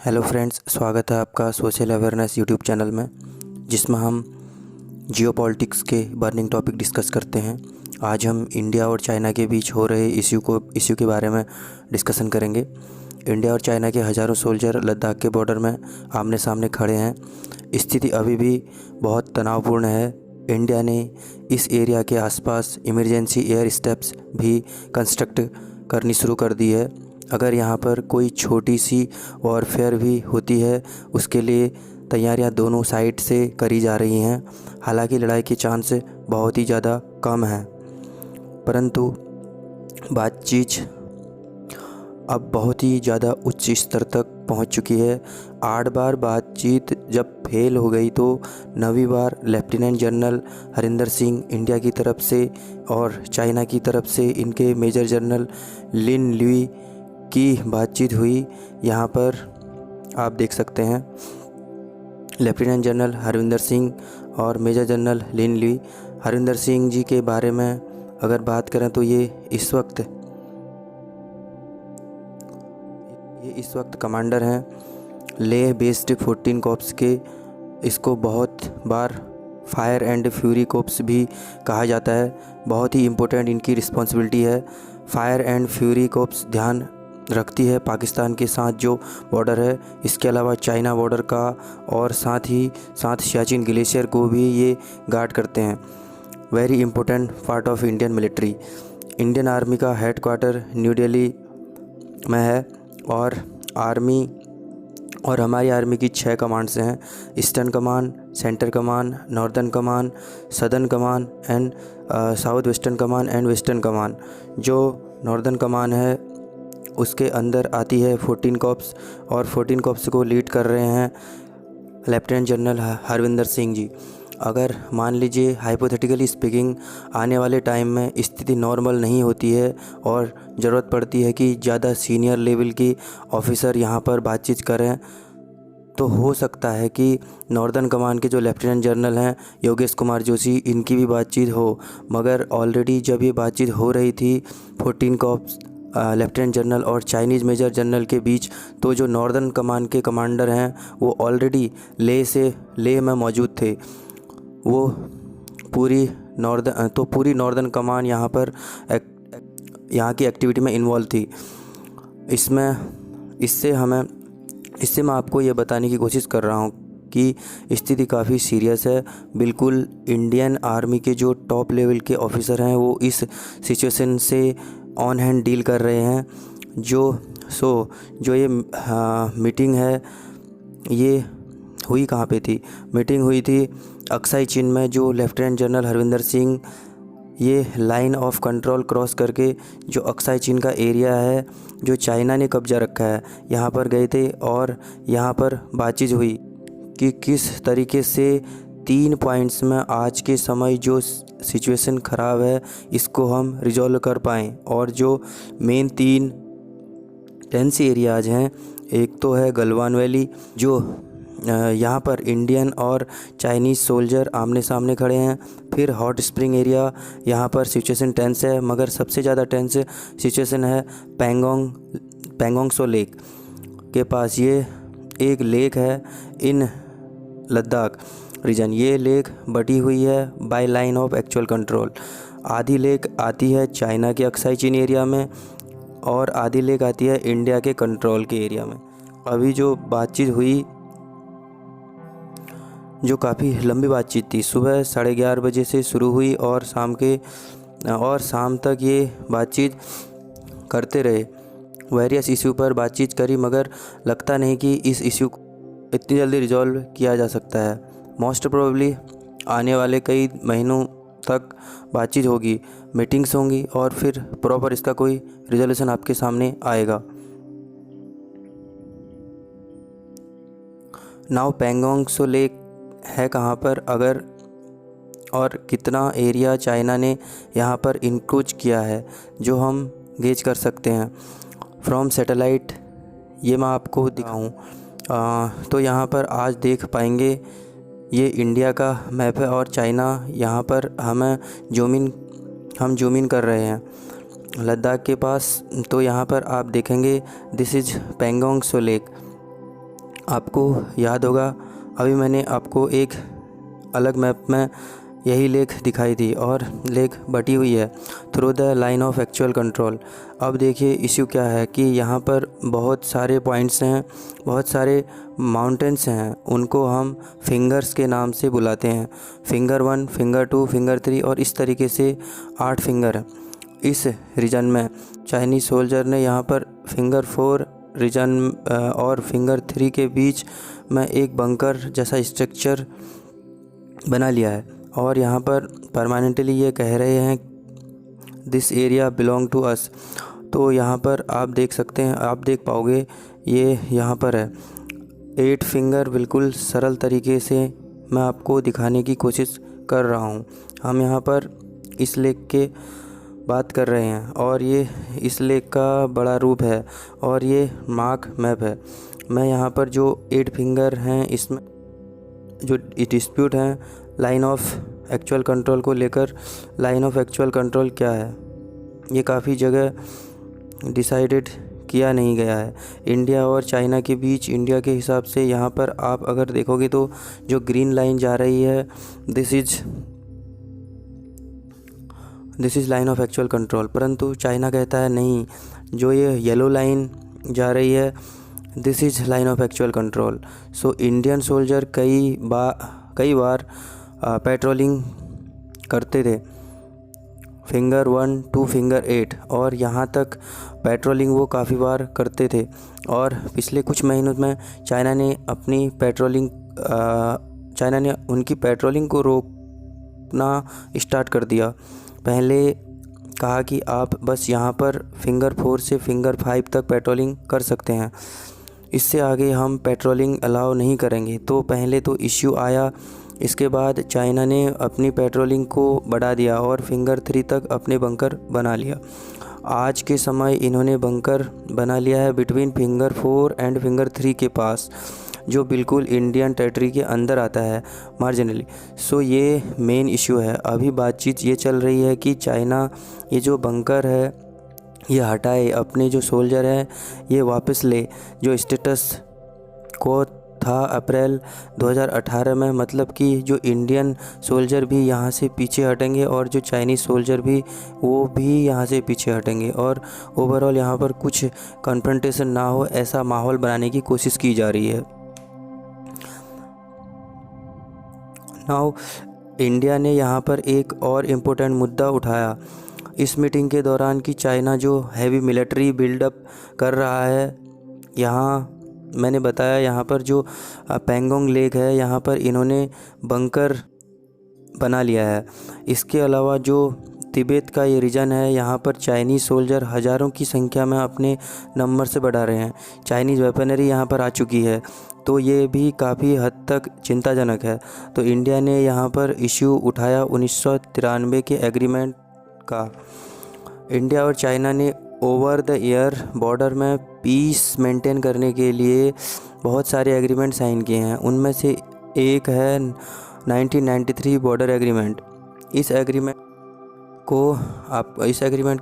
Hello friends, स्वागत है आपका सोशल अवेयरनेस यूट्यूब चैनल में, जिसमें हम जियोपॉलिटिक्स के बर्निंग टॉपिक डिस्कस करते हैं। आज हम इंडिया और चाइना के बीच हो रहे इश्यू के बारे में डिस्कशन करेंगे। इंडिया और चाइना के हज़ारों सोल्जर लद्दाख के बॉर्डर में आमने सामने खड़े हैं। स्थिति अभी भी बहुत तनावपूर्ण है। इंडिया ने इस एरिया के आसपास इमरजेंसी एयर स्टेप्स भी कंस्ट्रक्ट करनी शुरू कर दी है। अगर यहाँ पर कोई छोटी सी वॉरफेयर भी होती है, उसके लिए तैयारियाँ दोनों साइड से करी जा रही हैं। हालांकि लड़ाई के चांस बहुत ही ज़्यादा कम हैं, परंतु बातचीत अब बहुत ही ज़्यादा उच्च स्तर तक पहुंच चुकी है। 8 बार बातचीत जब फेल हो गई तो 9वीं बार lieutenant general Harinder Singh India की तरफ से और चाइना की तरफ से इनके मेजर जनरल लिन ल्यूई की बातचीत हुई। यहाँ पर आप देख सकते हैं लेफ्टिनेंट जनरल हरविंदर सिंह और मेजर जनरल लिन ल्यूई। हरविंदर सिंह जी के बारे में अगर बात करें तो ये इस वक्त कमांडर हैं लेह बेस्ड 14 कॉर्प्स के। इसको बहुत बार फायर एंड फ्यूरी कॉर्प्स भी कहा जाता है। बहुत ही इम्पोर्टेंट इनकी रिस्पॉन्सिबिलिटी है। फायर एंड फ्यूरी कॉर्प्स ध्यान रखती है पाकिस्तान के साथ जो बॉर्डर है, इसके अलावा चाइना बॉर्डर का, और साथ ही साथ सियाचिन ग्लेशियर को भी ये गार्ड करते हैं। Very important part of Indian military. Indian army का हेड क्वार्टर न्यू दिल्ली में है और हमारी आर्मी की 6 कमांड्स हैं: eastern command, centre command, northern command, southern command and south western command and western command. जो नॉर्दर्न कमांड है उसके अंदर आती है 14 कॉर्प्स, और 14 कॉर्प्स को लीड कर रहे हैं लेफ्टिनेंट जनरल हरविंदर सिंह जी। अगर मान लीजिए हाइपोथेटिकली स्पीकिंग आने वाले टाइम में स्थिति नॉर्मल नहीं होती है और ज़रूरत पड़ती है कि ज़्यादा सीनियर लेवल की ऑफिसर यहाँ पर बातचीत करें, तो हो सकता है कि नॉर्दर्न कमांड के जो लेफ्टिनेंट जनरल हैं योगेश कुमार जोशी, इनकी भी बातचीत हो। मगर ऑलरेडी जब ये बातचीत हो रही थी 14 कॉर्प्स लेफ्टिनेंट जनरल और चाइनीज़ मेजर जनरल के बीच, तो जो नॉर्दर्न कमांड के कमांडर हैं वो ऑलरेडी लेह में मौजूद थे। वो पूरी नॉर्दर्न कमांड यहाँ पर यहाँ की एक्टिविटी में इन्वॉल्व थी। इससे मैं आपको ये बताने की कोशिश कर रहा हूँ कि स्थिति काफ़ी सीरियस है। बिल्कुल इंडियन आर्मी के जो टॉप लेवल के ऑफिसर हैं वो इस सिचुएशन से ऑन हैंड डील कर रहे हैं। जो ये मीटिंग है, ये हुई कहाँ पे थी? मीटिंग हुई थी अक्साई चीन में। जो लेफ्टिनेंट जनरल हरविंदर सिंह ये लाइन ऑफ कंट्रोल क्रॉस करके जो अक्साई चीन का एरिया है जो चाइना ने कब्जा रखा है, यहाँ पर गए थे और यहाँ पर बातचीत हुई कि किस तरीके से 3 पॉइंट्स में आज के समय जो सिचुएशन ख़राब है इसको हम रिजॉल्व कर पाएँ। और जो मेन 3 टेंस एरियाज़ हैं, एक तो है गलवान वैली, जो यहाँ पर इंडियन और चाइनीज़ सोल्जर आमने सामने खड़े हैं। फिर हॉट स्प्रिंग एरिया, यहाँ पर सिचुएशन टेंस है, मगर सबसे ज़्यादा टेंस सिचुएशन है पैंगोंग सो लेक के पास। ये एक लेक है इन लद्दाख रीजन। ये लेक बटी हुई है by line of actual control. आधी लेक आती है चाइना के अक्साई चीन एरिया में और आधी लेक आती है इंडिया के कंट्रोल के एरिया में। अभी जो बातचीत हुई, जो काफ़ी लंबी बातचीत थी, सुबह 11:30 बजे से शुरू हुई और शाम तक ये बातचीत करते रहे। वेरियस इशू पर बातचीत करी, मगर लगता नहीं कि इस इशू को इतनी जल्दी रिजॉल्व किया जा सकता है। मोस्ट प्रोबेबली आने वाले कई महीनों तक बातचीत होगी, मीटिंग्स होंगी और फिर प्रॉपर इसका कोई रिजोल्यूशन आपके सामने आएगा। नाउ पैंगोंग सो लेक है कहाँ पर, अगर और कितना एरिया चाइना ने यहाँ पर इंक्रोच किया है, जो हम गेज कर सकते हैं फ्रॉम सैटेलाइट। ये मैं आपको दिखाऊं तो यहाँ पर आज देख पाएंगे ये इंडिया का मैप है और चाइना यहाँ पर हम जूम इन कर रहे हैं लद्दाख के पास। तो यहाँ पर आप देखेंगे this is Pangong so lake. आपको याद होगा अभी मैंने आपको एक अलग मैप में यही लेक दिखाई थी और लेक बटी हुई है through the line of actual control. अब देखिए इशू क्या है कि यहाँ पर बहुत सारे पॉइंट्स हैं, बहुत सारे माउंटेन्स हैं, उनको हम फिंगर्स के नाम से बुलाते हैं। फिंगर 1, फिंगर 2, फिंगर 3 और इस तरीके से 8 फिंगर हैं इस रीजन में। चाइनीज़ सोल्जर ने यहाँ पर फिंगर 4 रीजन और फिंगर 3 के बीच में एक बंकर जैसा स्ट्रक्चर बना लिया है और यहाँ पर परमानेंटली ये कह रहे हैं this area belong to us. तो यहाँ पर आप देख सकते हैं, आप देख पाओगे ये यहाँ पर है 8 फिंगर। बिल्कुल सरल तरीके से मैं आपको दिखाने की कोशिश कर रहा हूँ। हम यहाँ पर इस लेक के बात कर रहे हैं और ये इस लेक का बड़ा रूप है और ये मार्क मैप है। मैं यहाँ पर जो 8 फिंगर हैं इसमें जो डिस्प्यूट हैं लाइन ऑफ एक्चुअल कंट्रोल को लेकर, लाइन ऑफ एक्चुअल कंट्रोल क्या है ये काफ़ी जगह डिसाइडेड किया नहीं गया है। इंडिया और चाइना के बीच इंडिया के हिसाब से यहाँ पर आप अगर देखोगे तो जो ग्रीन लाइन जा रही है this is line of actual control, परंतु चाइना कहता है नहीं, जो ये येलो लाइन जा रही है this is line of actual control. So Indian soldier कई बार पेट्रोलिंग करते थे फिंगर 1 to फिंगर 8 और यहाँ तक पेट्रोलिंग वो काफ़ी बार करते थे। और पिछले कुछ महीनों में चाइना ने उनकी पेट्रोलिंग को रोकना स्टार्ट कर दिया। पहले कहा कि आप बस यहाँ पर फिंगर 4 से फिंगर 5 तक पेट्रोलिंग कर सकते हैं, इससे आगे हम पेट्रोलिंग अलाउ नहीं करेंगे। तो पहले तो इश्यू आया, इसके बाद चाइना ने अपनी पेट्रोलिंग को बढ़ा दिया और फिंगर 3 तक अपने बंकर बना लिया। आज के समय इन्होंने बंकर बना लिया है बिटवीन फिंगर 4 एंड फिंगर 3 के पास, जो बिल्कुल इंडियन टेरिटरी के अंदर आता है मार्जिनली। सो ये मेन इशू है। अभी बातचीत ये चल रही है कि चाइना ये जो बंकर है ये हटाए, अपने जो सोल्जर हैं ये वापस ले, जो स्टेटस को था अप्रैल 2018 में। मतलब कि जो इंडियन सोल्जर भी यहाँ से पीछे हटेंगे और जो चाइनीज़ सोल्जर भी वो भी यहाँ से पीछे हटेंगे और ओवरऑल यहाँ पर कुछ कन्फ्रंटेशन ना हो ऐसा माहौल बनाने की कोशिश की जा रही है। नाउ इंडिया ने यहाँ पर एक और इम्पोर्टेंट मुद्दा उठाया इस मीटिंग के दौरान कि चाइना जो हैवी मिलिट्री बिल्डअप कर रहा है, यहाँ मैंने बताया यहाँ पर जो पेंगोंग लेक है यहाँ पर इन्होंने बंकर बना लिया है। इसके अलावा जो तिब्बत का ये रीजन है यहाँ पर चाइनीज़ सोल्जर हज़ारों की संख्या में अपने नंबर से बढ़ा रहे हैं। चाइनीज़ वेपनरी यहाँ पर आ चुकी है, तो ये भी काफ़ी हद तक चिंताजनक है। तो इंडिया ने यहाँ पर इश्यू उठाया 1993 के एग्रीमेंट का। इंडिया और चाइना ने ओवर द ईयर बॉर्डर में पीस मेंटेन करने के लिए बहुत सारे एग्रीमेंट साइन किए हैं। उनमें से एक है 1993 बॉर्डर एग्रीमेंट। इस एग्रीमेंट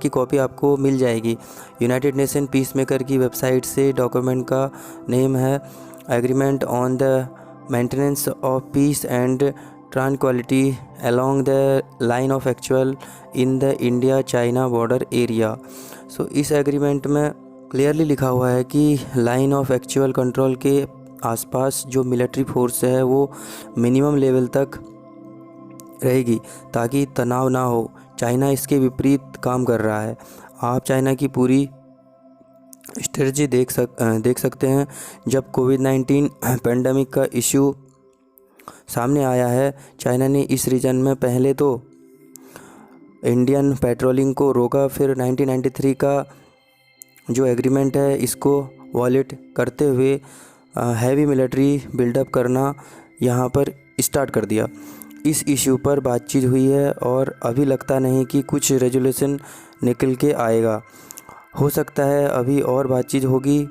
की कॉपी आपको मिल जाएगी यूनाइटेड नेशन पीस मेकर की वेबसाइट से। डॉक्यूमेंट का नेम है agreement on the maintenance of peace and tranquillity along the line of actual in the India China border area. So इस एग्रीमेंट में क्लियरली लिखा हुआ है कि लाइन ऑफ एक्चुअल कंट्रोल के आसपास जो मिलिट्री फोर्स है वो मिनिमम लेवल तक रहेगी ताकि तनाव ना हो। चाइना इसके विपरीत काम कर रहा है। आप चाइना की पूरी स्ट्रेटजी देख सकते हैं। जब कोविड-19 पेंडेमिक का इशू सामने आया है, चाइना ने इस रीजन में पहले तो इंडियन पेट्रोलिंग को रोका, फिर 1993 का जो एग्रीमेंट है इसको वॉलेट करते हुए हैवी मिलिट्री बिल्डअप करना यहाँ पर स्टार्ट कर दिया। इस इशू पर बातचीत हुई है और अभी लगता नहीं कि कुछ रेजोल्यूशन निकल के आएगा। हो सकता है अभी और बातचीत होगी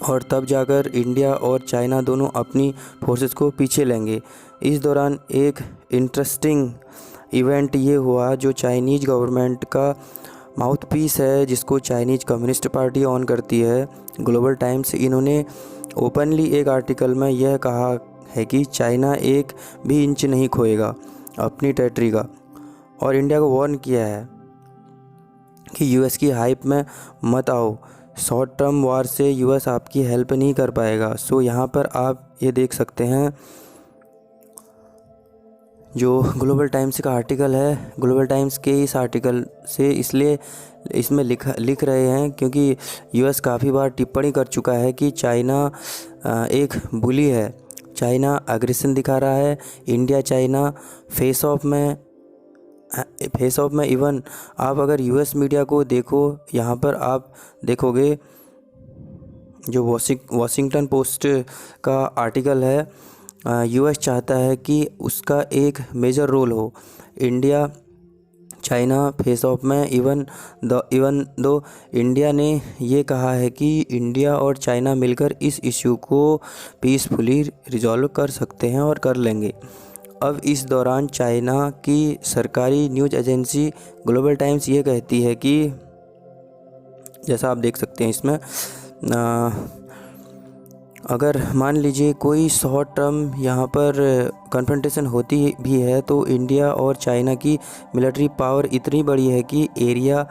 और तब जाकर इंडिया और चाइना दोनों अपनी फोर्सेस को पीछे लेंगे। इस दौरान एक इंटरेस्टिंग इवेंट ये हुआ, जो चाइनीज़ गवर्नमेंट का माउथपीस है जिसको चाइनीज़ कम्युनिस्ट पार्टी ऑन करती है, ग्लोबल टाइम्स, इन्होंने ओपनली एक आर्टिकल में यह कहा है कि चाइना एक भी इंच नहीं खोएगा अपनी टेरिटरी का, और इंडिया को वार्न किया है कि यूएस की हाइप में मत आओ, शॉर्ट टर्म वार से यूएस आपकी हेल्प नहीं कर पाएगा। सो यहाँ पर आप ये देख सकते हैं जो ग्लोबल टाइम्स का आर्टिकल है, ग्लोबल टाइम्स के इस आर्टिकल से इसलिए इसमें लिख रहे हैं क्योंकि यूएस काफ़ी बार टिप्पणी कर चुका है कि चाइना एक बुली है, चाइना अग्रेशन दिखा रहा है। इंडिया चाइना फेस ऑफ में इवन आप अगर यूएस मीडिया को देखो, यहाँ पर आप देखोगे जो वॉशिंगटन पोस्ट का आर्टिकल है, यूएस चाहता है कि उसका एक मेजर रोल हो इंडिया चाइना फेस ऑफ में। इवन दो इंडिया ने ये कहा है कि इंडिया और चाइना मिलकर इस इशू को पीसफुली रिजॉल्व कर सकते हैं और कर लेंगे। अब इस दौरान चाइना की सरकारी न्यूज़ एजेंसी ग्लोबल टाइम्स ये कहती है कि जैसा आप देख सकते हैं इसमें, अगर मान लीजिए कोई शॉर्ट टर्म यहाँ पर कन्फ्रंटेशन होती भी है तो इंडिया और चाइना की मिलिट्री पावर इतनी बड़ी है कि एरिया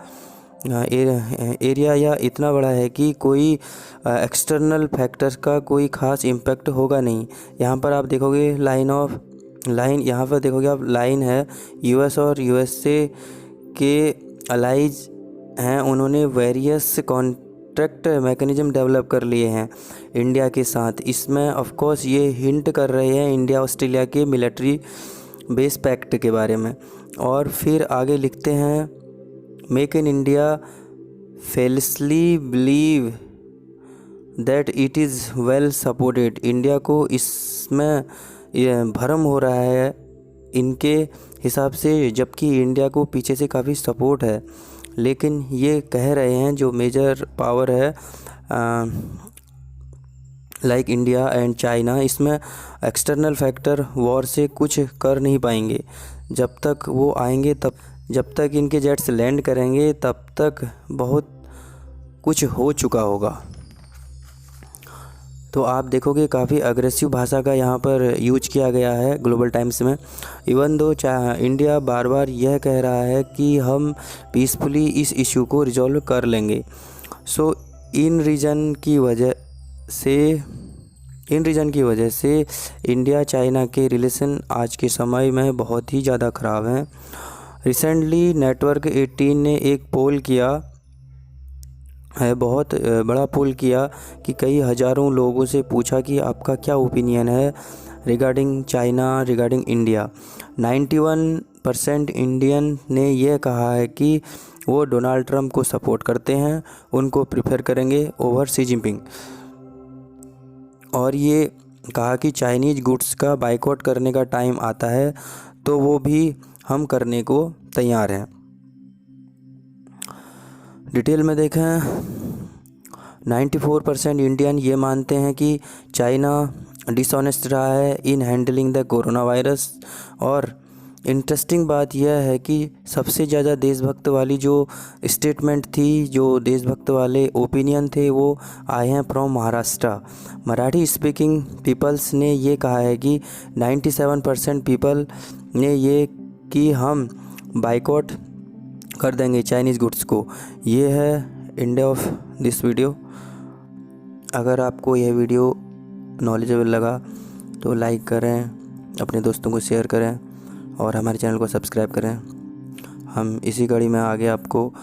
या इतना बड़ा है कि कोई एक्सटर्नल फैक्टर्स का कोई ख़ास इम्पैक्ट होगा नहीं। यहाँ पर आप देखोगे यहाँ पर देखोगे आप लाइन है, यूएस और यूएसए के अलाइज हैं, उन्होंने वेरियस कॉन्ट्रैक्ट मैकेनिज्म डेवलप कर लिए हैं इंडिया के साथ। इसमें ऑफ कोर्स ये हिंट कर रहे हैं इंडिया ऑस्ट्रेलिया के मिलिट्री बेस पैक्ट के बारे में। और फिर आगे लिखते हैं, make in India falsely believe that it is well supported. India को इसमें भ्रम हो रहा है इनके हिसाब से, जबकि इंडिया को पीछे से काफ़ी सपोर्ट है। लेकिन ये कह रहे हैं जो मेजर पावर है लाइक इंडिया एंड चाइना, इसमें एक्सटर्नल फैक्टर वॉर से कुछ कर नहीं पाएंगे। जब तक वो आएंगे जब तक इनके जेट्स लैंड करेंगे तब तक बहुत कुछ हो चुका होगा। तो आप देखोगे काफ़ी अग्रेसिव भाषा का यहाँ पर यूज किया गया है ग्लोबल टाइम्स में। इवन दो इंडिया बार बार यह कह रहा है कि हम पीसफुली इस इशू को रिजॉल्व कर लेंगे। सो इन रीजन की वजह से इंडिया चाइना के रिलेशन आज के समय में बहुत ही ज़्यादा ख़राब हैं। रिसेंटली नेटवर्क 18 ने एक पोल किया है, बहुत बड़ा पोल किया कि कई हज़ारों लोगों से पूछा कि आपका क्या ओपिनियन है regarding China, regarding India. 91% Indian ने यह कहा है कि वो डोनाल्ड ट्रंप को सपोर्ट करते हैं, उनको प्रेफर करेंगे ओवर शी जिनपिंग। और ये कहा कि चाइनीज़ गुड्स का बाइकआउट करने का टाइम आता है तो वो भी हम करने को तैयार हैं। डिटेल में देखें, 94% इंडियन ये मानते हैं कि चाइना डिसऑनेस्ट रहा है in handling the corona virus. और इंटरेस्टिंग बात यह है कि सबसे ज़्यादा देशभक्त वाली जो स्टेटमेंट थी, जो देशभक्त वाले ओपिनियन थे, वो आए हैं from Maharashtra. Marathi speaking peoples ने ये कहा है कि 97% पीपल ने ये कि हम बाइकआउट कर देंगे चाइनीज़ गुड्स को। ये है एंड ऑफ दिस वीडियो। अगर आपको यह वीडियो नॉलेजेबल लगा तो लाइक करें, अपने दोस्तों को शेयर करें और हमारे चैनल को सब्सक्राइब करें। हम इसी कड़ी में आगे आपको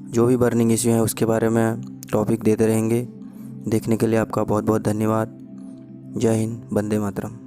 जो भी बर्निंग इश्यू है उसके बारे में टॉपिक देते रहेंगे। देखने के लिए आपका बहुत बहुत धन्यवाद। जय हिंद, वंदे मातरम।